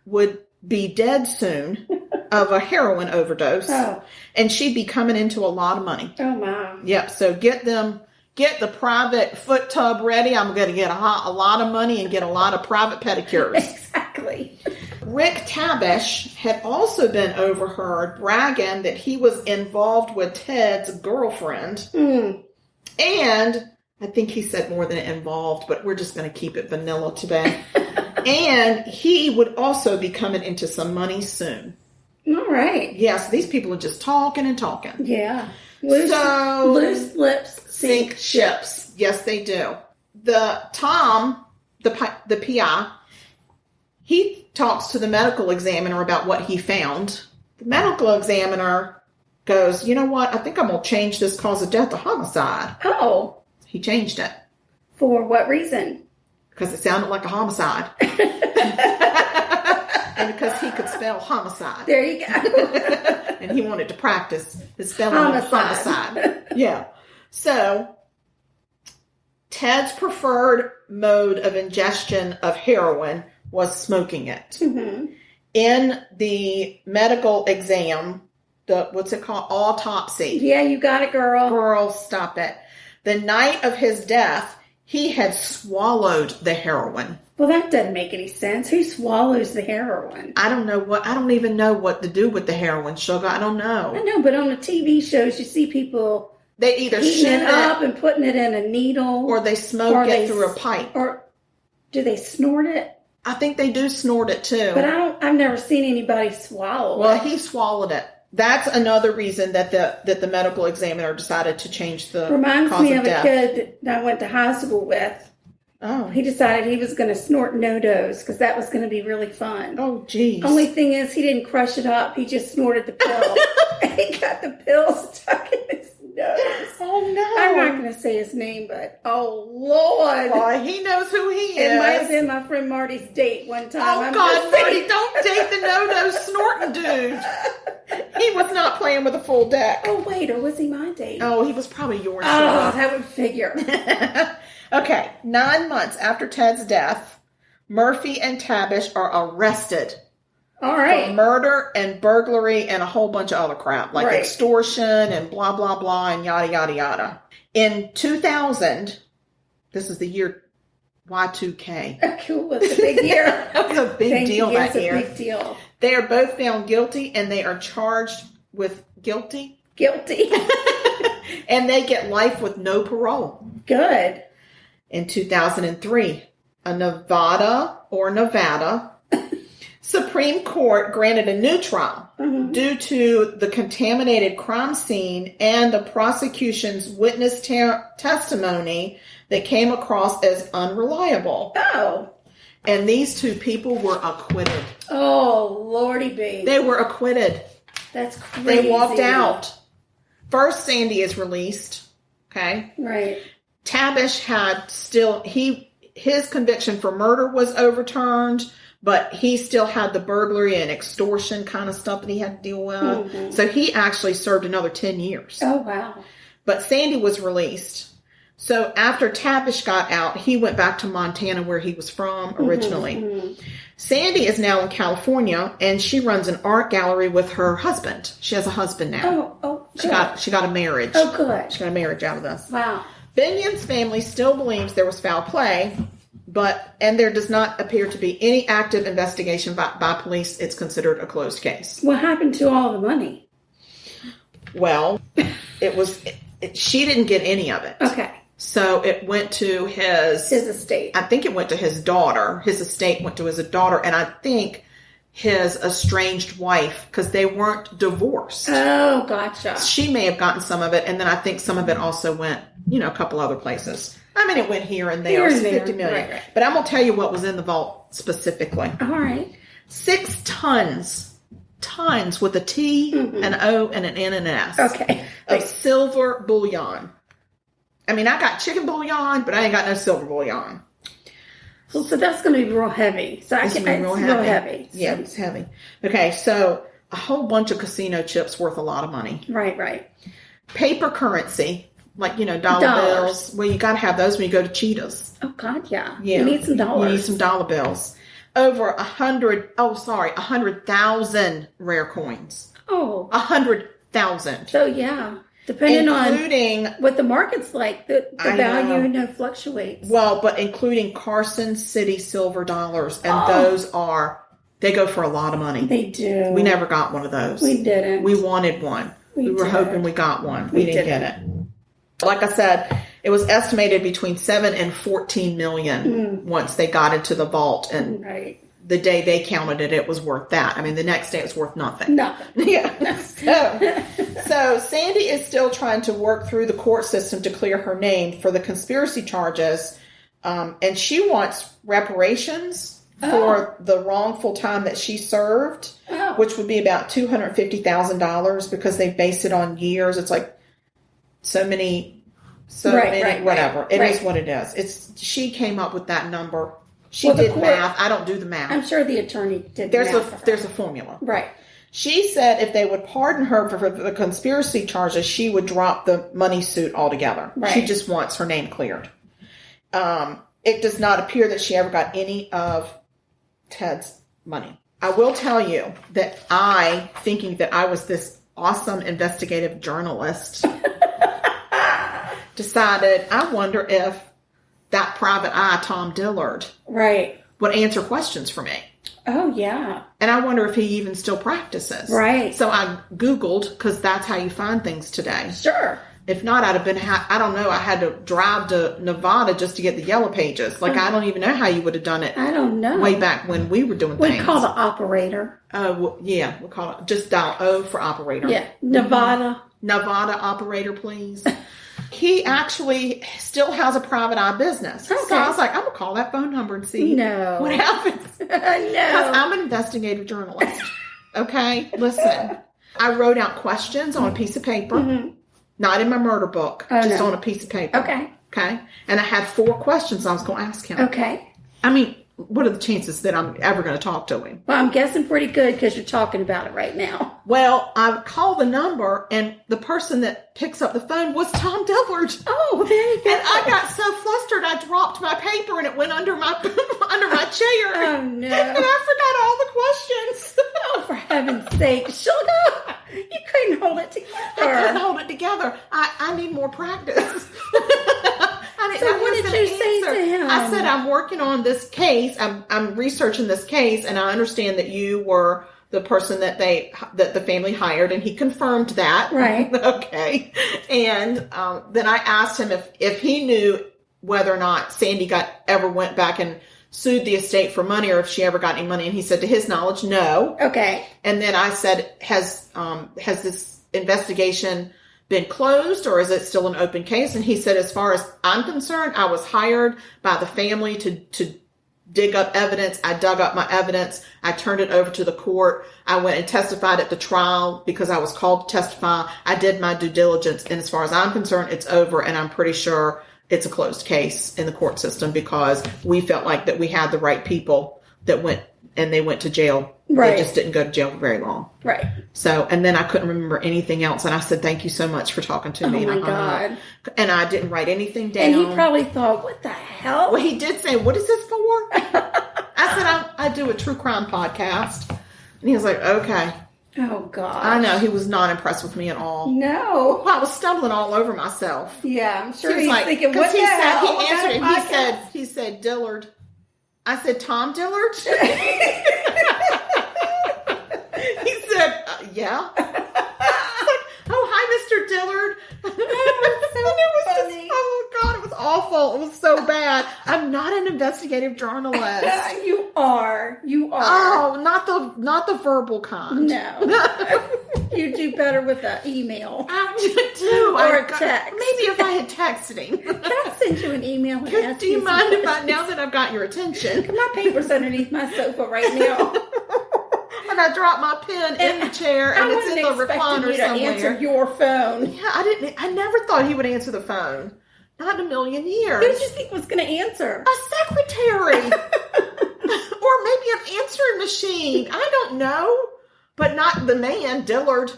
would be dead soon of a heroin overdose. Oh. And she'd be coming into a lot of money. Oh, my. Yep, so get the private foot tub ready. I'm going to get a lot of money and get a lot of private pedicures. Exactly. Rick Tabish had also been overheard bragging that he was involved with Ted's girlfriend. And I think he said more than involved, but we're just going to keep it vanilla today. And he would also be coming into some money soon. All right. Yeah, so these people are just talking and talking. Yeah. Loose lips sink ships. Yes, they do. Tom, the PI, he talks to the medical examiner about what he found. The medical examiner goes, you know what? I think I'm going to change this cause of death to homicide. Oh. He changed it. For what reason? Because it sounded like a homicide. And because he could spell homicide. There you go. And he wanted to practice his spelling of homicide. Yeah. So, Ted's preferred mode of ingestion of heroin was smoking it. Mm-hmm. In the medical exam, what's it called? Autopsy. Yeah, you got it, girl. Girl, stop it. The night of his death, he had swallowed the heroin. Well, that doesn't make any sense. Who swallows the heroin? I don't even know what to do with the heroin, sugar. I don't know. I know, but on the TV shows, you see people they either heating shoot it up and putting it in a needle. Or they smoke it through a pipe. Or do they snort it? I think they do snort it too. But I've never seen anybody swallow it. Well, he swallowed it. That's another reason that the medical examiner decided to change the Reminds cause me of of death. a kid that I went to high school with. Oh. He decided he was going to snort no-dos because that was going to be really fun. Oh, geez. Only thing is he didn't crush it up. He just snorted the pill. He got the pill stuck in his nose. Oh, no. I'm not going to say his name, but oh, Lord. Boy, he knows who he is. It might have been my friend Marty's date one time. Oh, God, Marty, don't date the no-no snorting dude. He was not playing with a full deck. Oh, wait, or was he my date? Oh, he was probably yours. Oh, that would figure. Okay, 9 months after Ted's death, Murphy and Tabish are arrested. All right. For murder and burglary and a whole bunch of other crap, like extortion and blah, blah, blah, and yada, yada, yada. In 2000, this is the year Y2K. Cool, it was a big year. That was a big deal that year. It's a big deal. They are both found guilty, and they are charged with guilty. Guilty. And they get life with no parole. Good. In 2003, a Nevada Supreme Court granted a new trial due to the contaminated crime scene and the prosecution's witness testimony that came across as unreliable. Oh. And these two people were acquitted. Oh, Lordy B. They were acquitted. That's crazy. They walked out. First, Sandy is released. Okay. Right. Tabish had still, his conviction for murder was overturned, but he still had the burglary and extortion kind of stuff that he had to deal with. Mm-hmm. So he actually served another 10 years. Oh, wow. But Sandy was released. So after Tabish got out, he went back to Montana where he was from originally. Mm-hmm. Sandy is now in California, and she runs an art gallery with her husband. She has a husband now. Oh, she got a marriage. Oh, good. She got a marriage out of this. Wow. Binion's family still believes there was foul play, and there does not appear to be any active investigation by police. It's considered a closed case. What happened to all the money? Well, she didn't get any of it. Okay. So it went to his estate. I think it went to his daughter. His estate went to his daughter, and I think his estranged wife, because they weren't divorced. Oh, gotcha. She may have gotten some of it, and then I think some of it also went, a couple other places. I mean, it went here and there. It's $50 million. Right. But I'm going to tell you what was in the vault specifically. All right. 6 tons with a T, an O, and an N and an S. Okay. Of silver bullion. I mean, I got chicken bouillon, but I ain't got no silver bouillon. So that's going to be real heavy. So it's real heavy. Yeah, it's heavy. Okay, so a whole bunch of casino chips worth a lot of money. Right. Paper currency, like, dollar bills. Well, you got to have those when you go to Cheetah's. Oh, God, yeah. Yeah. You need some dollars. You need some dollar bills. Over 100,000 rare coins. Oh. 100,000. So, yeah. Including on what the market's like, the value fluctuates. Well, but including Carson City silver dollars, and those they go for a lot of money. They do. We never got one of those. We didn't. We wanted one. We were hoping we got one. We didn't get it. Like I said, it was estimated between 7 and 14 million once they got into the vault, and the day they counted it, it was worth that. I mean, the next day it was worth nothing. Nothing. Yeah. So Sandy is still trying to work through the court system to clear her name for the conspiracy charges. And she wants reparations for the wrongful time that she served, which would be about $250,000 because they base it on years. It's like so many, whatever. It is what it is. She came up with that number. She did math. I don't do the math. I'm sure the attorney did There's a formula. Right. She said if they would pardon her for the conspiracy charges, she would drop the money suit altogether. Right. She just wants her name cleared. It does not appear that she ever got any of Ted's money. I will tell you that thinking that I was this awesome investigative journalist, decided, I wonder if that private eye, Tom Dillard, would answer questions for me. Oh, yeah. And I wonder if he even still practices. Right. So I Googled, because that's how you find things today. Sure. If not, I'd have been, I don't know, I had to drive to Nevada just to get the yellow pages. Like, I don't even know how you would have done it. I don't know. Way back when we were doing things. We call the operator. Yeah, we call it, just dial O for operator. Yeah, Nevada. Nevada operator, please. He actually still has a private eye business. Okay. So I was like, I'm going to call that phone number and see what happens. No. Because I'm an investigative journalist. Okay? Listen, I wrote out questions on a piece of paper, not in my murder book, just on a piece of paper. Okay. And I had 4 questions I was going to ask him. Okay. I mean, what are the chances that I'm ever going to talk to him? Well, I'm guessing pretty good because you're talking about it right now. Well, I called the number, and the person that picks up the phone was Tom Dillard. Oh, there you go. And I got so flustered, I dropped my paper, and it went under my chair. Oh, no. And I forgot all the questions. Oh, for heaven's sake. Sugar, you couldn't hold it together. I couldn't hold it together. I need more practice. So what did you say to him? I said, I'm working on this case. I'm researching this case, and I understand that you were the person that the family hired, and he confirmed that. Right. Okay. And then I asked him if he knew whether or not Sandy ever went back and sued the estate for money, or if she ever got any money. And he said, to his knowledge, no. Okay. And then I said, has this investigation been closed, or is it still an open case? And he said, as far as I'm concerned, I was hired by the family to dig up evidence. I dug up my evidence. I turned it over to the court. I went and testified at the trial because I was called to testify. I did my due diligence. And as far as I'm concerned, it's over. And I'm pretty sure it's a closed case in the court system because we felt like that we had the right people that went and they went to jail. Right. They just didn't go to jail for very long. Right. So, and then I couldn't remember anything else. And I said, thank you so much for talking to me. Oh my God. And I didn't write anything down. And he probably thought, what the hell? Well, he did say, what is this for? I said, I do a true crime podcast. And he was like, okay. Oh God. I know. He was not impressed with me at all. No. Well, I was stumbling all over myself. Yeah, I'm sure He's he's thinking, what the hell? He answered it. He said, Dillard. I said, Tom Dillard? He said, yeah. Oh, hi, Mr. Dillard. Oh, God, it was awful. It was so bad. I'm not an investigative journalist. You are. Oh, not the verbal kind. No. You do better with an email. I do. Or a text. Maybe if I had texted him. Can I send you an email and ask Do you mind if now that I've got your attention? My paper's underneath my sofa right now. And I dropped my pen in the chair, and it's in the recliner you to somewhere. Answer your phone. Yeah, I never thought he would answer the phone. Not in a million years. Who did you think was going to answer? A secretary, or maybe an answering machine. I don't know, but not the man, Dillard.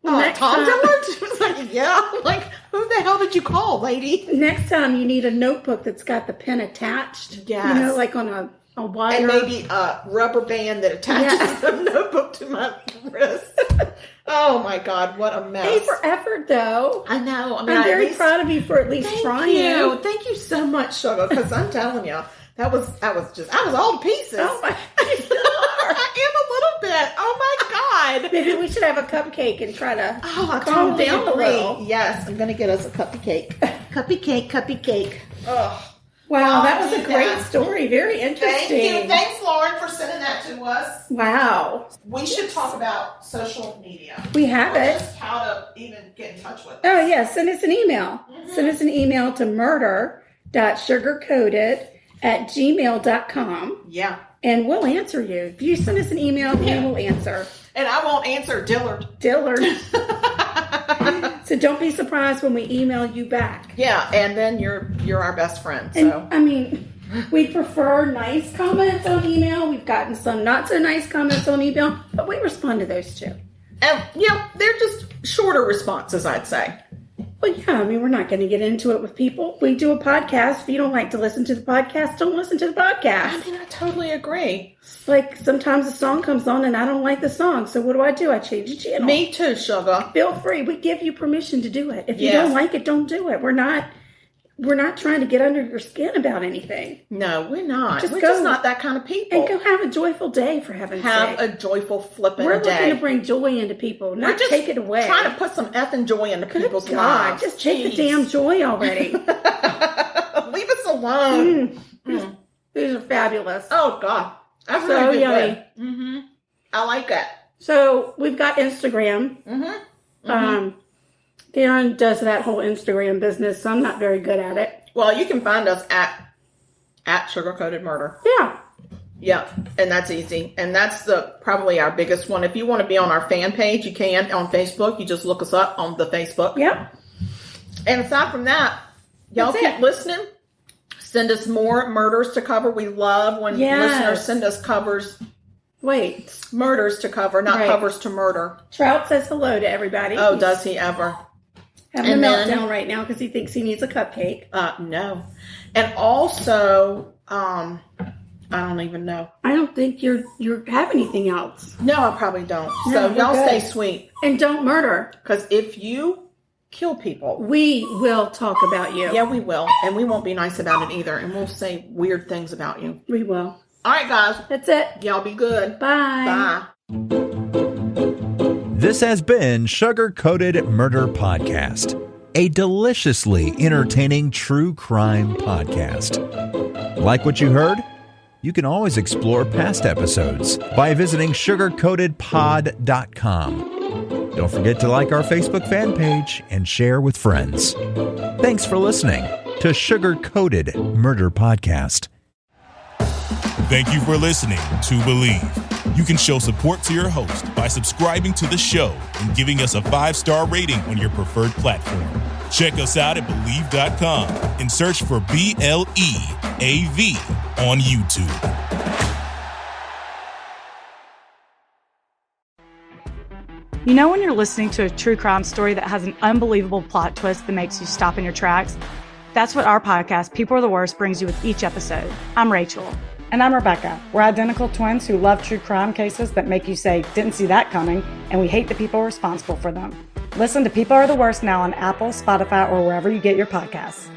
Tom Dillard? It was like, yeah. Like, who the hell did you call, lady? Next time you need a notebook that's got the pen attached. Yes. You know, like on a wire. And maybe a rubber band that attaches the notebook to my wrist. Oh my God, what a mess. Pay for effort, though. I know. I mean, I'm very proud of you for at least trying. Thank you so much, Sugar, because I'm telling you, I was all to pieces. Oh my God. I am a little bit. Oh my God. Maybe we should have a cupcake and try to I calm totally down a little. Yes, I'm going to get us a cupcake. Cupcake. Oh. Wow, that was a great story. Very interesting. Thank you. Thanks, Lauren, for sending that to us. Wow. We should talk about social media. We have it. Just how to even get in touch with us. Oh, yeah. Send us an email. Mm-hmm. Send us an email to murder.sugarcoated@gmail.com. Yeah. And we'll answer you. If you send us an email, we will answer. And I won't answer Dillard. So don't be surprised when we email you back. Yeah, and then you're our best friend. So and, I mean, we prefer nice comments on email. We've gotten some not so nice comments on email, but we respond to those too. And they're just shorter responses, I'd say. Well, yeah, I mean, we're not going to get into it with people. We do a podcast. If you don't like to listen to the podcast, don't listen to the podcast. I mean, I totally agree. Like, sometimes a song comes on and I don't like the song. So what do? I change the channel. Me too, Sugar. Feel free. We give you permission to do it. If you don't like it, don't do it. We're not trying to get under your skin about anything. No, we're not. We're just not that kind of people. And go have a joyful day, for heaven's sake. Have a joyful flipping day. We're looking to bring joy into people, not take it away. Trying to put some effing joy into people's lives. Just take the damn joy already. Leave us alone. These are fabulous. Oh, God. That's so really yummy. Good. Mm-hmm. I like it. So we've got Instagram. Darren does that whole Instagram business, so I'm not very good at it. Well, you can find us at Sugar Coated Murder. Yeah. Yeah, and that's easy. And that's probably our biggest one. If you want to be on our fan page, you can on Facebook. You just look us up on the Facebook. Yeah. And aside from that, y'all keep listening. Send us more murders to cover. We love when listeners send us murders to cover, not covers to murder. Trout says hello to everybody. Oh, does he ever? Having a meltdown right now because he thinks he needs a cupcake. No. And also, I don't even know. I don't think you have anything else. No, I probably don't. So y'all stay sweet. And don't murder. Because if you kill people, we will talk about you. Yeah, we will. And we won't be nice about it either. And we'll say weird things about you. We will. All right, guys. That's it. Y'all be good. Bye. Bye. This has been Sugar Coated Murder Podcast, a deliciously entertaining true crime podcast. Like what you heard? You can always explore past episodes by visiting sugarcoatedpod.com. Don't forget to like our Facebook fan page and share with friends. Thanks for listening to Sugar Coated Murder Podcast. Thank you for listening to Believe. You can show support to your host by subscribing to the show and giving us a 5-star rating on your preferred platform. Check us out at Believe.com and search for BLEAV on YouTube. You know when you're listening to a true crime story that has an unbelievable plot twist that makes you stop in your tracks? That's what our podcast, People Are the Worst, brings you with each episode. I'm Rachel. And I'm Rebecca. We're identical twins who love true crime cases that make you say, didn't see that coming, and we hate the people responsible for them. Listen to People Are the Worst now on Apple, Spotify, or wherever you get your podcasts.